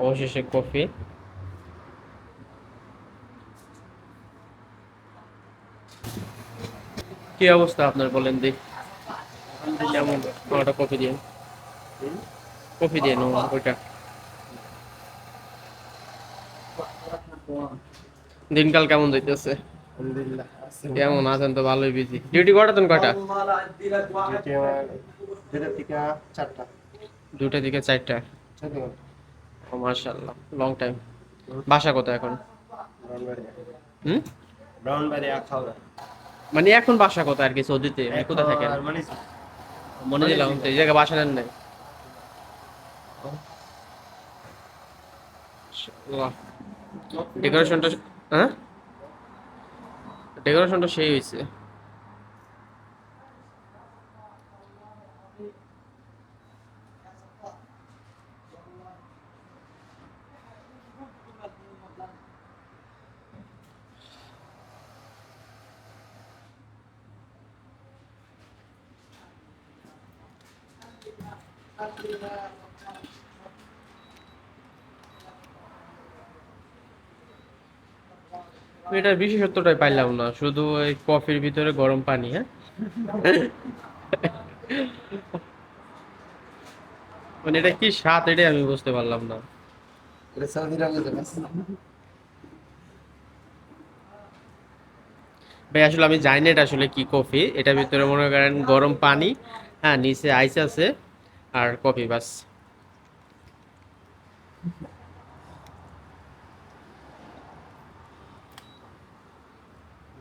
অবশেষে কফি। কি অবস্থা আপনার বলেন দি? কেমন? আলহামদুলিল্লাহ। ওটা কফি দিয়ে, হুম? কফি দিয়ে নো ওইটা। দিনকাল কেমন যাইতেছে? আলহামদুলিল্লাহ আছি কেমন মোটামুটি। আছেন? তো ভালোই বিজি। ডিউটি কটা তুমি কয়টা? ডিউটি আমার 2টা থেকে 4টা। 2টা থেকে 4টা। 14 ঘন্টা। ও মাশাআল্লাহ, লং টাইম। হুম? বাসা কোথায় এখন? ব্রাউনবাড়িয়া। হুম? ব্রাউনবাড়িয়া খাওয়া। মানে এখন বাসা কোথায় আর কি সৌদিতে? মানে কোথায় এখন থাকেন? আর মানে মনে মানে দিলাম তো এই জায়গায় বাসা নেন নাই। ডেকোরেশনটা, হ্যাঁ ডেকোরেশনটা সেই হয়েছে। এটার বিশেষত্বটাই পাইলাম না, শুধু ওই কফির ভিতরে গরম পানি, হ্যাঁ। মানে এটা কি স্বাদ, এটাই আমি বুঝতে পারলাম না। এটা সৌদি আরবে যাবে। ভাই আসলে আমি জানি না এটা আসলে কি কফি। এটার ভিতরে মনে করেন গরম পানি, হ্যাঁ নিচে আইস আছে, আর কফি বাস।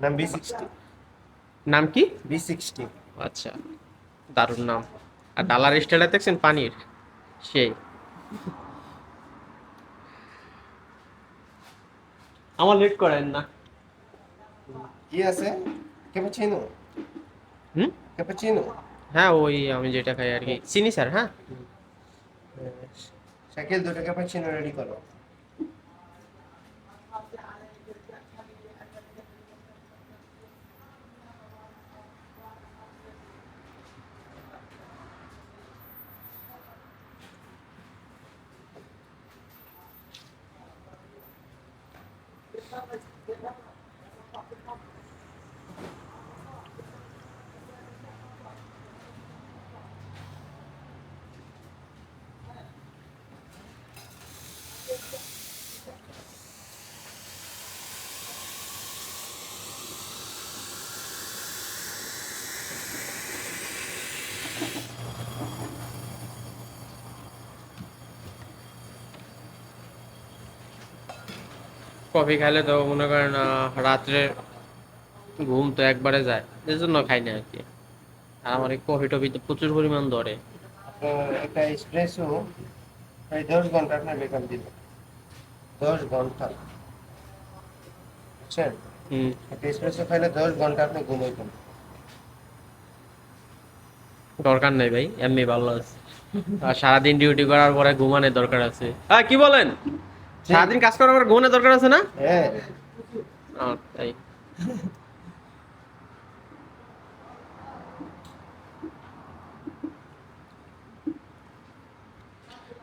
নাম B60। নাম কি? B60। আচ্ছা, দারুণ নাম। আর ডালার স্টাইলটা দেখছেন পানির, সেই। আমার লেট করেন না। কি আছে? ক্যাপাচিনো। হুম। ক্যাপাচিনো। হ্যাঁ ওই আমি যেটা খাই আর কি, চিনি স্যার, হ্যাঁ। শাকিল 2টা ক্যাপাচিনো রেডি করো। কফি খাইলে তো মনে করেন রাত্রে ঘুম তো একবারে যায়, এই জন্য খাই না আর কি। আর আমার এই কফি টফি তো প্রচুর পরিমাণ ধরে। আপনার একটা এসপ্রেসো প্রায় 10 ঘন্টা আপনার বেকআপ দিবে। 10 ঘন্টা, বুঝছেন? হুম। একটা এসপ্রেসো খাইলে 10 ঘন্টা আপনি ঘুমাইবেন। দরকার নেই ভাই, এমনি ভালো আছে। আর সারাদিন ডিউটি করার পরে ঘুমানোর দরকার আছে, হ্যাঁ কি বলেন? ঠিক। সারাদিন কাজ করার পরে ঘুমানোর দরকার আছে না? হ্যাঁ। তাই।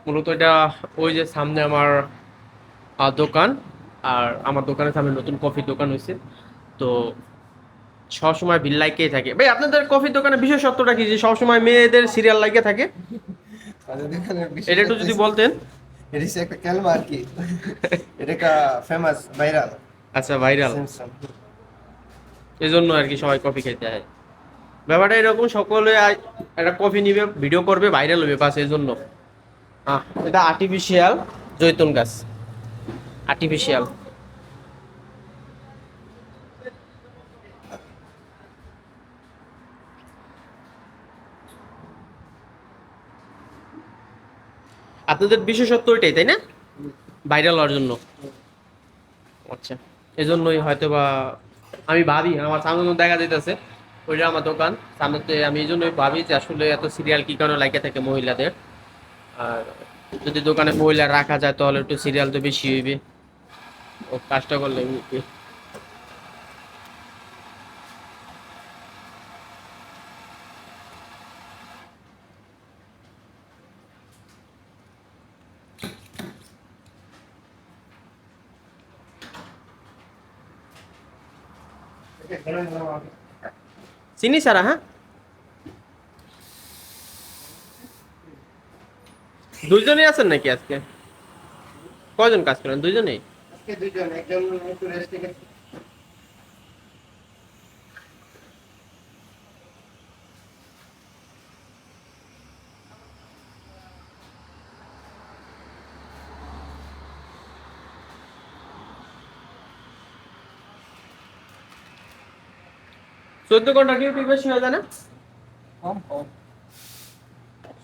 মূলত এটা ওই যে সামনে আমার দোকান, আর আমার দোকানের সামনে নতুন কফির দোকান হয়েছে, তো সবসময় ভিড় লাইকেই থাকে। ভাই আপনাদের কফির দোকানে বিশেষত্বটা কি যে সবসময় মেয়েদের সিরিয়াল লাইকে থাকে? আমাদের দোকানের এটা একটু বিশেষত্ব যদি বলতেন। এটা হচ্ছে একটা ক্যালমা আর কি। এটা একটা ফেমাস ভাইরাল আচ্ছা, ভাইরাল। সিমসন। এই জন্য আর কি সবাই কফি খেতে হয়। ব্যাপারটা এরকম, সকলে একটা কফি নিবে, ভিডিও করবে, ভাইরাল হবে, বাস এই জন্য। এটা আর্টিফিশিয়াল জৈতুন গাছ, আর্টিফিশিয়াল। আপনাদের বিশেষত্ব ওইটাই তাই না, ভাইরাল হওয়ার জন্য? আচ্ছা, এই জন্যই হয়তো বা আমি ভাবি আমার সামনে যখন দেখা যাইতেছে ওইটা আমার দোকান সামনেতে, আমি এই জন্যই ভাবি যে আসলে এত সিরিয়াল কি কারণে লাগে থাকে মহিলাদের। আর যদি দোকানে মহিলা রাখা যায় তাহলে একটু সিরিয়াল তো বেশি হইবে, ও কাজটা করলে কি। চিনি ছাড়া, হ্যাঁ? দুইজনই আছেন নাকি আজকে? কয়জন কাজ করেন? দুইজনেই? আজকে দুইজন, একজন একটু রেস্টে গেছে। চোদ্দ ঘন্টা ডিউটি বেশি হয়ে যায় না? কম কম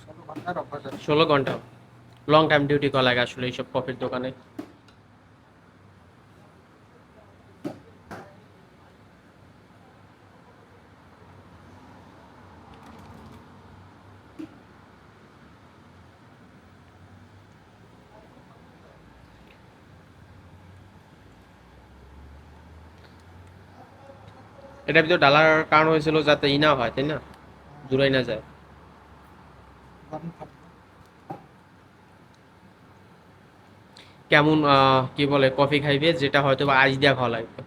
16 ঘন্টার অভ্যাস আছে। 16 ঘন্টা লং টাইম ডিউটি করা লাগে আসলে এইসব কফির দোকানে। এটার ভিতর ডালার কারণ হয়েছিল যাতে ই না হয়, তাই না? দূরাই না যায়। কেমন কি বলে কফি খাইবে যেটা হয়তো বা আইস দিয়া খাওয়া লাগবে।